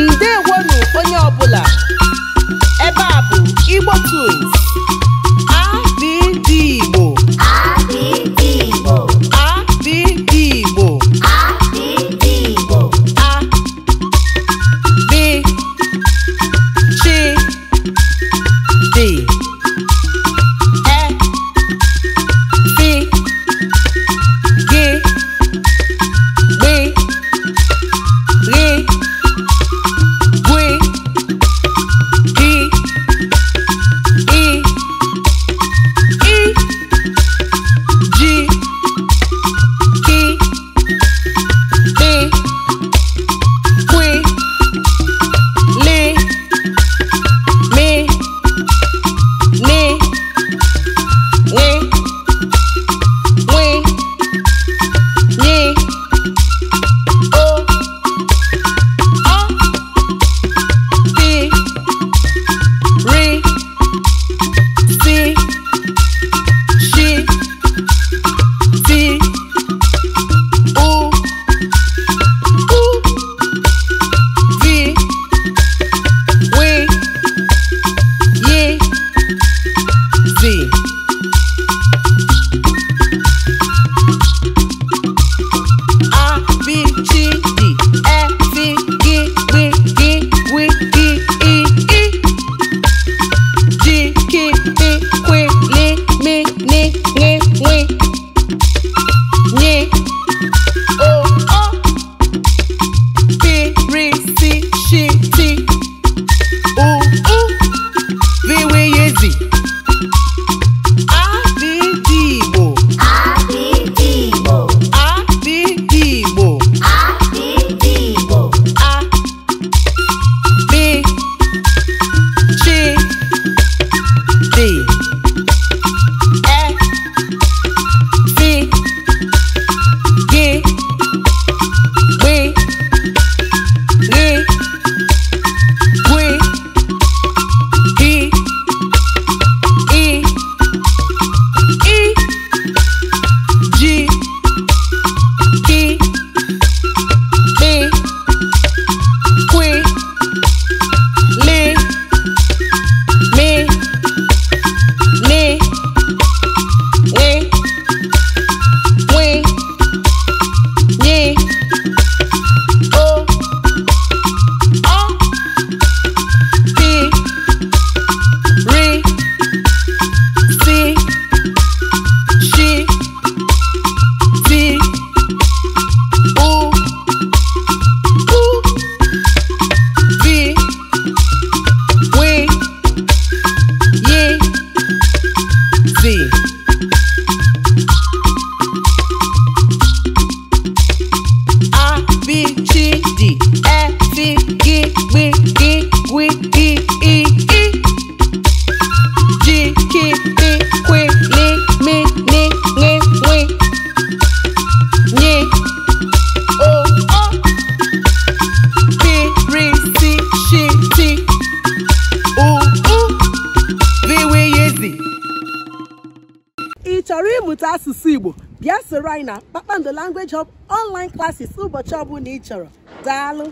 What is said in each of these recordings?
Ndewonu onye ọbụla. Ebe a bụ Igbo Tunes. ABD Igbo. ABD Igbo. ABD Igbo. ABD Igbo. A B C D E F G B R ịmụta asụsụ Igbo bịa soro anyị na Kpakpando Language Hub online classes ụbọchị ọbụla ị chọrọ. Daalụ.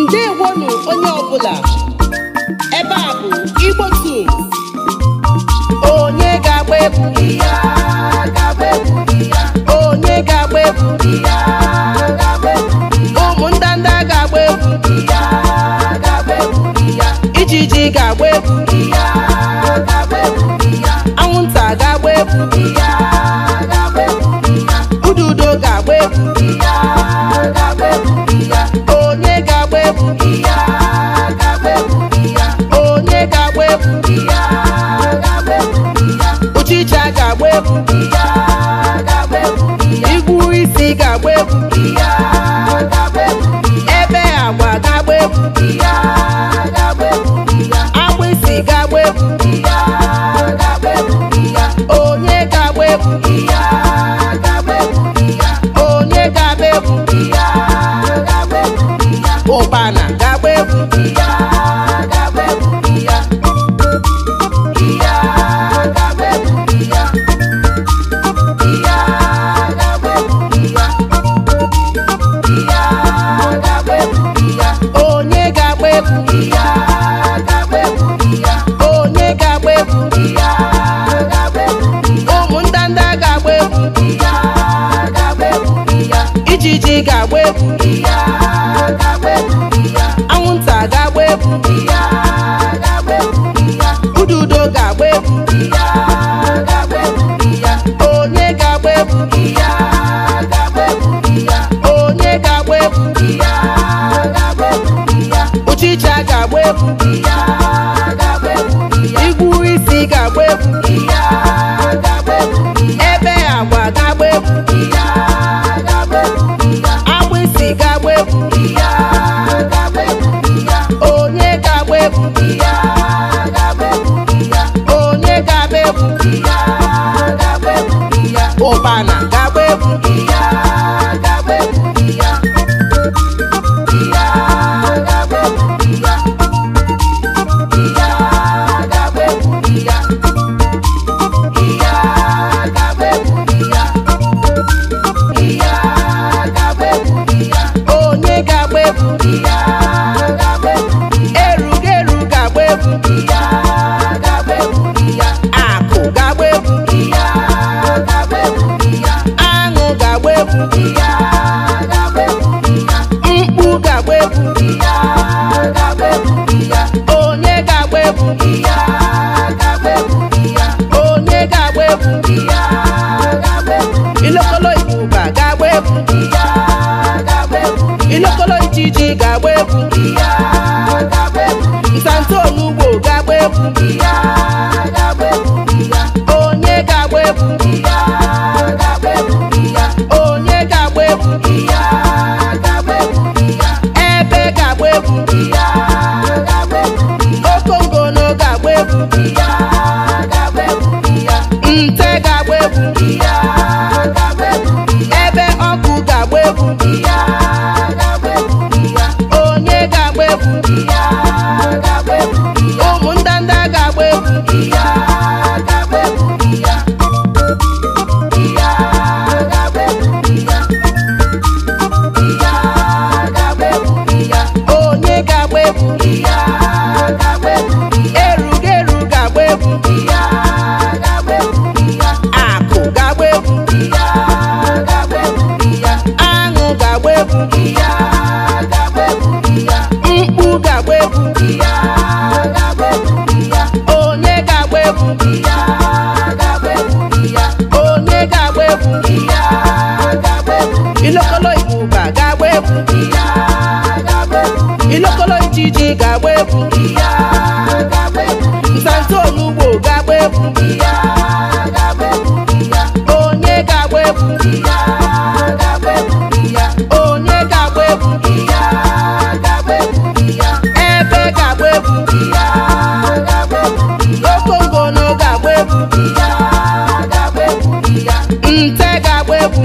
Ndewonu onye ọbụla. Ebe a bụ Igbo Tunes. Onye ga-agba egwu ya ga-agba egwu ya. Onye ga-agba egwu ya ga-agba egwu ya. Ụmụ ndanda ga-agba egwu ya ga-agba egwu ya. Ijiji ga-agba egwu ya ga-agba egwu ya. Anwụnta ga-agba egwu ya ga-agba egwu ya. Ududo ga-agba egwu ya ga-agba egwu ya. Onye ga-agba egwu ya ga-agba egwu ya. Onye ga-agba egwu ya ga-agba egwu ya. Ụchịcha ga-agba egwu ya ga-agba egwu ya. Igwu isi ga-agba egwu ya ga-agba egwu ya. Ebe agba ga-agba egwu ya ga-agba egwu ya. Agba ijiji ga-agba egwu anwụnta ga-agba egwu ududo ga-agba egwu onye ga-agba egwu onye ga-agba egwu ụchịcha ga-agba egwu igwu isi ga-agba egwu ebe agwa ga-agba egwu agbịsị ga-agba egwu onye ga-agba egwu onye ga-agba egwu ụkpana ga-agba egwu onye ga-agba egwu erugeru ga-agba egwu akụ ga-agba egwu aṅụ ga-agba egwu mkpu ga-agba egwu onye ga-agba egwu onye ga-agba egwu ilokolo ibuba ga-agba egwu ilokolo ijiji ga-agba egwu nsantonugbo ga-agba egwu onye ga-agba egwu onye ga-agba egwu ebe ga-agba egwu okongono ga-agba egwu nte ga-agba egwu ebe ọkụ ga-agba egwu onye ga-agba egwu ụmụ ndanda ga-agba egwu onye ga-agba egwu erugeru ga-agba egwu akụ ga-agba egwu aṅụ ga-agba egwu mkpu ga-agba egwu onye ga-agba egwu onye ga-agba egwu ilokolo ibuba ga-agba egwu ilokolo ijiji ga-agba egwu nsantonugbo ga-agba egwu onye ga-agba egwu onye ga-agba egwu ebe ga-agba egwu okongono ga-agba egwu nte ga-agba egwu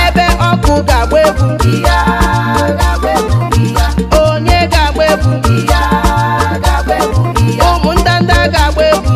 ebe ọkụ ga-agba egwu onye ga-agba egwu ụmụ ndanda ga-agba egwu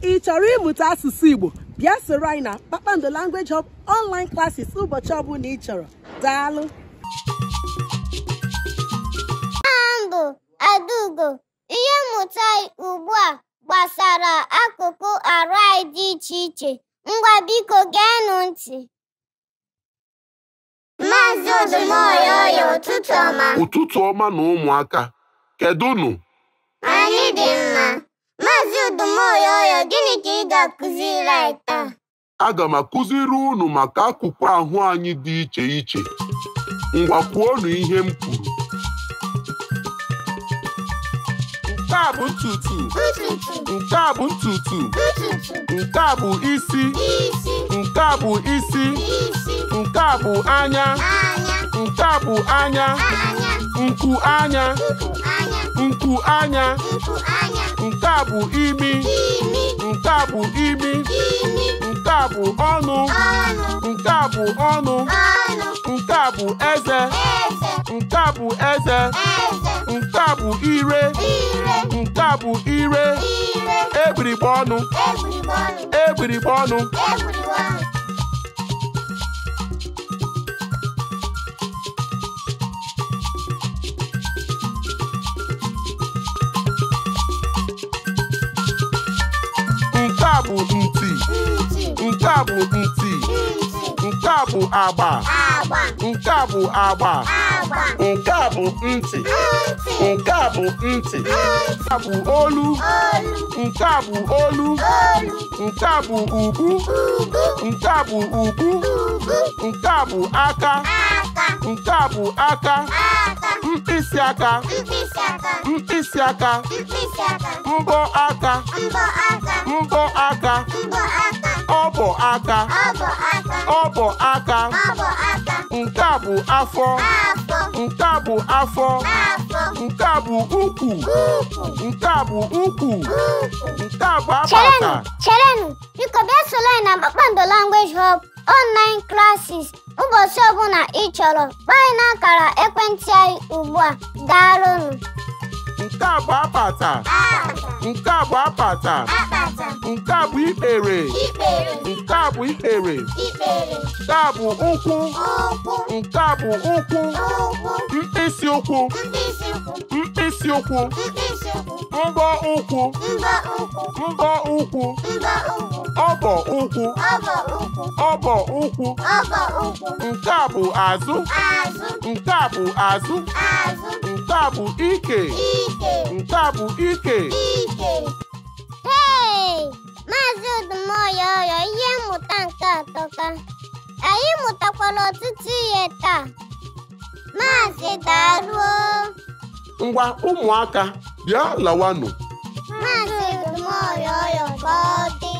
ị chọrọ ịmụta asụsụ Igbo bịa soro anyị na Kpakpando Language Hub online classes ụbọchị ọbụla ị chọrọ. Daalụ. Mbụ Adugo, ihe mmụta ugbu a gbasara akụkụ arụ anyị dị iche iche. Ngwa biko geenụ ntị. Maazị Odumoyoyo, ụtụtụ ọma. Ụtụtụ ọma na ụmụaka. Kedụnụ? Anyị dị mma. Maazị Odumoyoyo, gịnị ka ị ga-akụziri anyị taa? Aga m akụziri unu maka akụkụ ahụ anyị dị iche iche. Ngwa kwuonụ ihe m kwuru. Nke a bụ ntutu. Nke a bụ ntutu. Nke a bụ isi. Nke a bụ isi. Nke a bụ anya. Nke a bụ anya. nku anya nku anya nke a bụ imi nke a bụ imi nke a bụ ọnụ nke a bụ ọnụ nke a bụ eze nke a bụ eze nke a bụ ire nke a bụ ire egbirigbe ọnụ egbirigbe ọnụ nke a bụ ntị nke a bụ ntị nke a bụ agba nke a bụ agba nke a bụ ntị nke a bụ ntị nke a bụ olu nke a bụ olu nke a bụ ubu nke a bụ ubu nke a bụ aka nke a bụ aka mkpịsị aka mkpịsị aka mbọ aka mbọ aka ọbọ aka ọbọ aka nke a bụ afọ nke a bụ afọ nke a bụ ukwu nke a bụ ukwu nke a bụ apata Cherenụ, biko bịa soro anyị na Kpakpando Language Hub online classes ụbọchị ọbụla ị chọrọ. Kpọọ anyị n'akara ekwentị anyị ugbu a. Daalụnụ. nke a bụ apata nke a bụ apata nke a bụ ikpere nke a bụ ikpere nke a bụ ụkwụ nke a bụ ụkwụ mkpịsị ụkwụ mkpịsị ụkwụ mbọ ụkwụ mbọ ụkwụ ọbọ ụkwụ ọbọ ụkwụ nke a bụ azụ nke a bụ azụ nke a bụ ike nke a bụ ike Hey! Maazị Odumoyoyo, ihe mmụta nke atọka. Anyị mụtakwara ọtụtụ ihe taa. Maazị daalụ. ngwa ụmụaka bịa lawanụ Maazị Odumoyoyo ka ọ dị.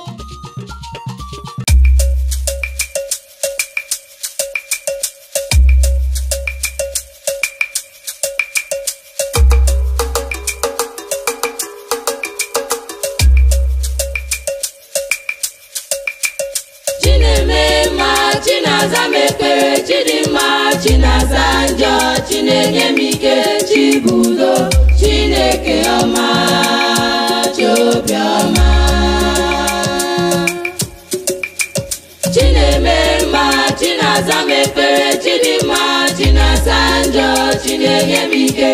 Chinaza m ekpere, Chidimma, Chinaza njọ, Chinenye m ike, Chibudo, Chineke ọma, Chiobiọma. Chineme mma, Chinaza m ekpere, Chidimma, Chinaza njọ, Chinenye m ike,